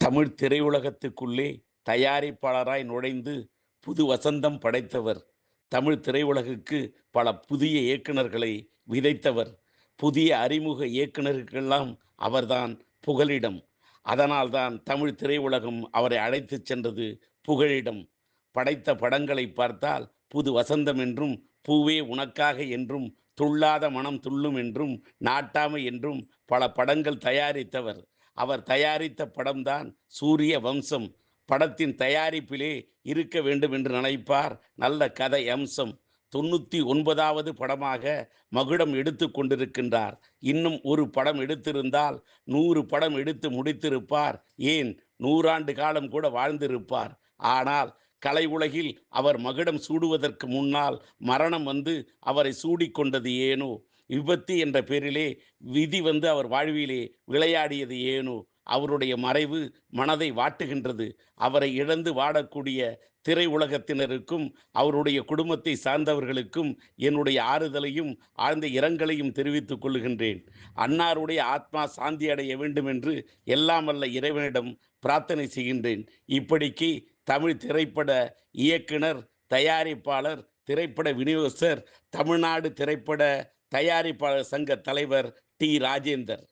தமிழ் திரையுலகத்துக்குள்ளே தயாரிப்பாளராய் நுழைந்து புது வசந்தம் படைத்தவர். தமிழ் திரையுலகுக்கு பல புதிய இயக்குனர்களை விதைத்தவர். புதிய அறிமுக இயக்குனருக்கெல்லாம் அவர்தான் புகலிடம். அதனால்தான் தமிழ் திரையுலகம் அவரை அழைத்துச் சென்றது புகலிடம். படைத்த படங்களை பார்த்தால் புது வசந்தம் என்றும், பூவே உனக்காக என்றும், துள்ளாத மனம் துள்ளும் என்றும், நாட்டாமை என்றும் பல படங்கள் தயாரித்தவர். அவர் தயாரித்த படம்தான் சூரிய வம்சம். படத்தின் தயாரிப்பிலே இருக்க வேண்டும் என்று நினைப்பார் நல்ல கதை அம்சம். 99வது படமாக மகுடம் எடுத்து கொண்டிருக்கின்றார். இன்னும் ஒரு படம் எடுத்திருந்தால் 100 படம் எடுத்து முடித்திருப்பார். ஏன் 100 ஆண்டு காலம் கூட வாழ்ந்திருப்பார். ஆனால் கலை உலகில் அவர் மகுடம் சூடுவதற்கு முன்னால் மரணம் வந்து அவரை சூடிக்கொண்டது ஏனோ? விபத்து என்ற பேரிலே விதி வந்து அவர் வாழ்விலே விளையாடியது ஏனோ? அவருடைய மறைவு மனதை வாட்டுகின்றது. அவரை இழந்து வாடக்கூடிய திரை உலகத்தினருக்கும் அவருடைய குடும்பத்தை சார்ந்தவர்களுக்கும் என்னுடைய ஆறுதலையும் ஆழ்ந்த இரங்கலையும் தெரிவித்துக் கொள்கின்றேன். அன்னாருடைய ஆத்மா சாந்தி அடைய வேண்டும் என்று எல்லாம் வல்ல இறைவனிடம் பிரார்த்தனை செய்கின்றேன். இப்படிக்கு தமிழ் திரைப்பட இயக்குனர், தயாரிப்பாளர், திரைப்பட விநியோகஸ்தர், தமிழ்நாடு திரைப்பட தயாரிப்பாளர் சங்க தலைவர் டி. ராஜேந்தர்.